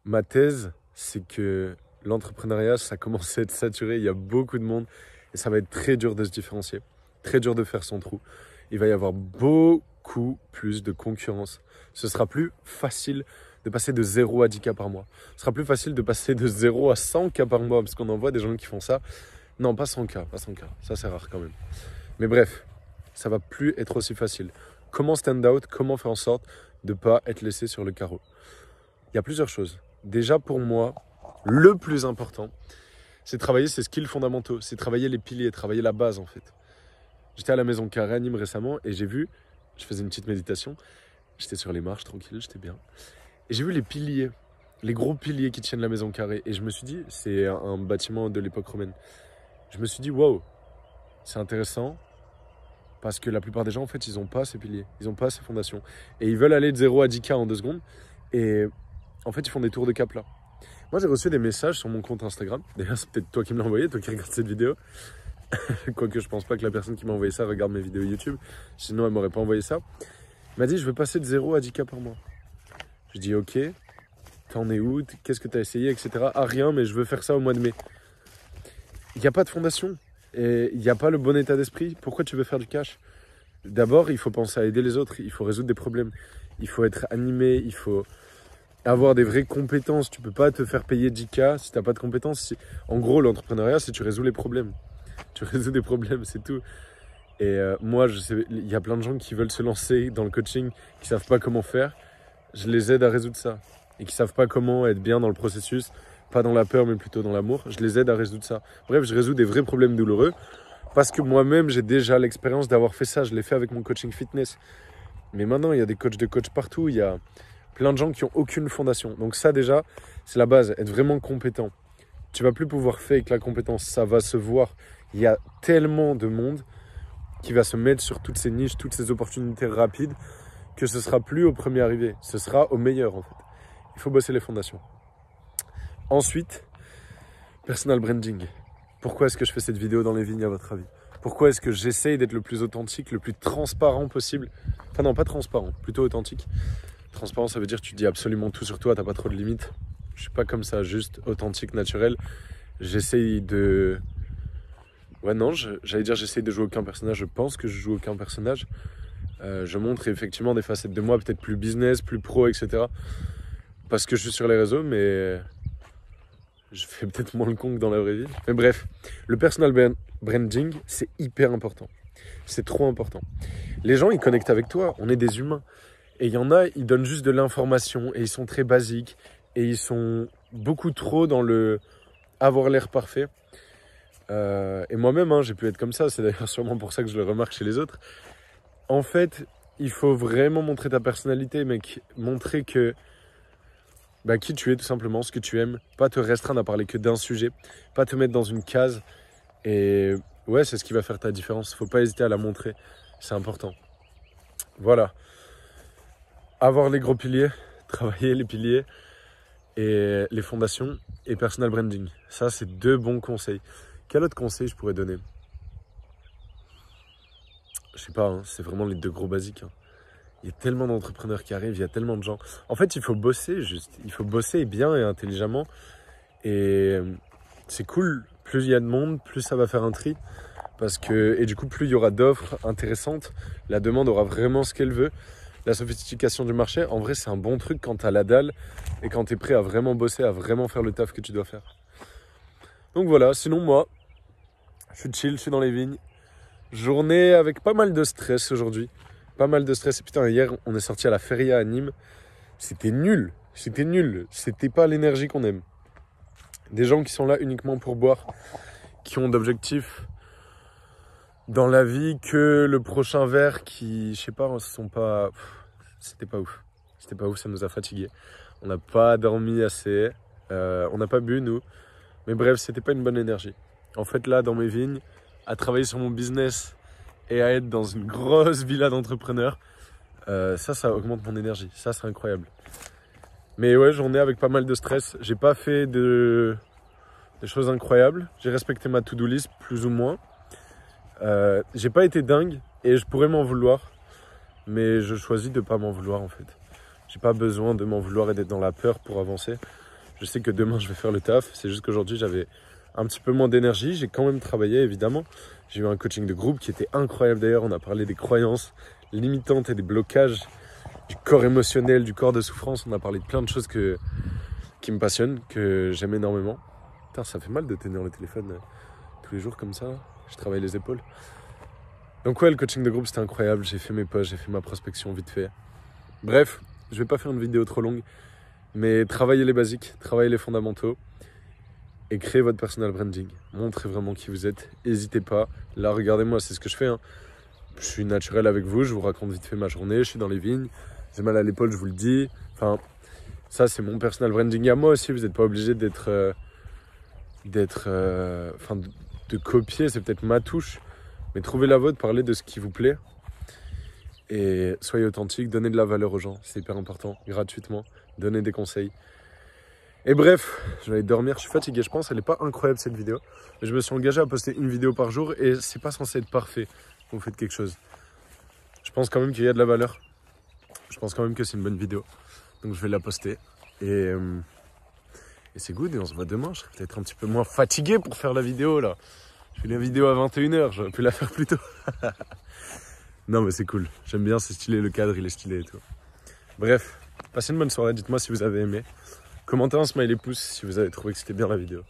Ma thèse, c'est que l'entrepreneuriat, ça commence à être saturé. Il y a beaucoup de monde et ça va être très dur de se différencier, très dur de faire son trou. Il va y avoir beaucoup plus de concurrence. Ce sera plus facile de passer de 0 à 10 cas par mois. Ce sera plus facile de passer de 0 à 100 cas par mois parce qu'on en voit des gens qui font ça. Non, pas 100 cas, pas 100 cas. Ça, c'est rare quand même. Mais bref, ça va plus être aussi facile. Comment stand out? Comment faire en sorte de ne pas être laissé sur le carreau? Il y a plusieurs choses. Déjà pour moi, le plus important, c'est travailler ses skills fondamentaux, c'est travailler les piliers, travailler la base en fait. J'étais à la Maison Carrée à Nîmes récemment et j'ai vu, je faisais une petite méditation, j'étais sur les marches tranquille, j'étais bien. Et j'ai vu les piliers, les gros piliers qui tiennent la Maison Carrée. Et je me suis dit, c'est un bâtiment de l'époque romaine. Je me suis dit, waouh, c'est intéressant parce que la plupart des gens en fait, ils n'ont pas ces piliers, ils n'ont pas ces fondations. Et ils veulent aller de 0 à 10 k en 2 secondes. Et en fait, ils font des tours de cap là. Moi, j'ai reçu des messages sur mon compte Instagram. D'ailleurs, c'est peut-être toi qui me l'as envoyé, toi qui regardes cette vidéo. Quoique je pense pas que la personne qui m'a envoyé ça regarde mes vidéos YouTube. Sinon, elle m'aurait pas envoyé ça. Elle m'a dit, je veux passer de 0 à 10 k par mois. Je dis, ok, t'en es où? Qu'est-ce que t'as essayé, etc. Ah, rien, mais je veux faire ça au mois de mai. Il n'y a pas de fondation. Et il n'y a pas le bon état d'esprit. Pourquoi tu veux faire du cash? D'abord, il faut penser à aider les autres. Il faut résoudre des problèmes. Il faut être animé. Il faut avoir des vraies compétences. Tu peux pas te faire payer 10K si tu n'as pas de compétences. En gros, l'entrepreneuriat, c'est tu résous les problèmes. Tu résous des problèmes, c'est tout. Et moi, je sais, il y a plein de gens qui veulent se lancer dans le coaching, qui savent pas comment faire. Je les aide à résoudre ça. Et qui savent pas comment être bien dans le processus, pas dans la peur, mais plutôt dans l'amour. Je les aide à résoudre ça. Bref, je résous des vrais problèmes douloureux. Parce que moi-même, j'ai déjà l'expérience d'avoir fait ça. Je l'ai fait avec mon coaching fitness. Mais maintenant, il y a des coachs de coach partout. Il y a plein de gens qui n'ont aucune fondation. Donc ça, déjà, c'est la base. Être vraiment compétent. Tu vas plus pouvoir fake la compétence. Ça va se voir. Il y a tellement de monde qui va se mettre sur toutes ces niches, toutes ces opportunités rapides, que ce sera plus au premier arrivé. Ce sera au meilleur, en fait. Il faut bosser les fondations. Ensuite, personal branding. Pourquoi est-ce que je fais cette vidéo dans les vignes, à votre avis? Pourquoi est-ce que j'essaye d'être le plus authentique, le plus transparent possible? Enfin non, pas transparent, plutôt authentique. Transparent, ça veut dire que tu dis absolument tout sur toi, t'as pas trop de limites. Je suis pas comme ça, juste authentique, naturel. J'essaye de... Ouais non, j'allais dire j'essaye de jouer aucun personnage, je pense que je joue aucun personnage. Je montre effectivement des facettes de moi, peut-être plus business, plus pro, etc. Parce que je suis sur les réseaux, mais... Je fais peut-être moins le con que dans la vraie vie. Mais bref, le personal branding, c'est hyper important. C'est trop important. Les gens, ils connectent avec toi. On est des humains. Et il y en a, ils donnent juste de l'information et ils sont très basiques. Et ils sont beaucoup trop dans le avoir l'air parfait. Et moi-même, hein, j'ai pu être comme ça. C'est d'ailleurs sûrement pour ça que je le remarque chez les autres. En fait, il faut vraiment montrer ta personnalité, mec. Montrer que... qui tu es tout simplement, ce que tu aimes, pas te restreindre à parler que d'un sujet, pas te mettre dans une case. Et ouais, c'est ce qui va faire ta différence. Faut pas hésiter à la montrer, c'est important. Voilà. Avoir les gros piliers, travailler les piliers et les fondations et personal branding. Ça, c'est 2 bons conseils. Quel autre conseil je pourrais donner? Je sais pas, hein, c'est vraiment les 2 gros basiques. Hein. Il y a tellement d'entrepreneurs qui arrivent, il y a tellement de gens. En fait, il faut bosser juste. Il faut bosser bien et intelligemment. Et c'est cool. Plus il y a de monde, plus ça va faire un tri. Et du coup, plus il y aura d'offres intéressantes. La demande aura vraiment ce qu'elle veut. La sophistication du marché, en vrai, c'est un bon truc quand tu as la dalle et quand tu es prêt à vraiment bosser, à vraiment faire le taf que tu dois faire. Donc voilà, sinon moi, je suis chill, je suis dans les vignes. Journée avec pas mal de stress aujourd'hui. Pas mal de stress. Et putain, hier, on est sorti à la feria à Nîmes. C'était nul. C'était nul. C'était pas l'énergie qu'on aime. Des gens qui sont là uniquement pour boire, qui ont d'objectifs dans la vie que le prochain verre qui, je sais pas, sont pas... C'était pas ouf. C'était pas ouf, ça nous a fatigués. On n'a pas dormi assez. On n'a pas bu, nous. Mais bref, c'était pas une bonne énergie. En fait, là, dans mes vignes, à travailler sur mon business et à être dans une grosse villa d'entrepreneurs, ça augmente mon énergie. Ça, c'est incroyable. Mais ouais, journée avec pas mal de stress. J'ai pas fait des choses incroyables. J'ai respecté ma to-do list, plus ou moins. J'ai pas été dingue et je pourrais m'en vouloir. Mais je choisis de pas m'en vouloir, en fait. J'ai pas besoin de m'en vouloir et d'être dans la peur pour avancer. Je sais que demain, je vais faire le taf. C'est juste qu'aujourd'hui, j'avais un petit peu moins d'énergie. J'ai quand même travaillé, évidemment. J'ai eu un coaching de groupe qui était incroyable d'ailleurs. On a parlé des croyances limitantes et des blocages, du corps émotionnel, du corps de souffrance. On a parlé de plein de choses qui me passionnent, que j'aime énormément. Putain, ça fait mal de tenir le téléphone tous les jours comme ça. Je travaille les épaules. Donc ouais, le coaching de groupe, c'était incroyable. J'ai fait mes posts, j'ai fait ma prospection vite fait. Bref, je vais pas faire une vidéo trop longue, mais travaillez les basiques, travaillez les fondamentaux et créez votre personal branding. Montrez vraiment qui vous êtes. N'hésitez pas. Là, regardez-moi, c'est ce que je fais. Je suis naturel avec vous, je vous raconte vite fait ma journée, je suis dans les vignes, j'ai mal à l'épaule, je vous le dis. Enfin, ça, c'est mon personal branding à moi aussi. Vous n'êtes pas obligé de copier, c'est peut-être ma touche. Mais trouvez la vôtre, parlez de ce qui vous plaît. Et soyez authentique, donnez de la valeur aux gens, c'est hyper important, gratuitement, donnez des conseils. Et bref, je vais aller dormir, je suis fatigué, je pense, elle n'est pas incroyable cette vidéo. Mais je me suis engagé à poster une vidéo par jour et c'est pas censé être parfait quand vous faites quelque chose. Je pense quand même qu'il y a de la valeur. Je pense quand même que c'est une bonne vidéo. Donc je vais la poster. Et c'est good et on se voit demain. Je serai peut-être un petit peu moins fatigué pour faire la vidéo là. Je fais la vidéo à 21h, j'aurais pu la faire plus tôt. Non mais c'est cool, j'aime bien, c'est stylé, le cadre il est stylé et tout. Bref, passez une bonne soirée, dites-moi si vous avez aimé. Commentez un smiley pouce si vous avez trouvé que c'était bien la vidéo.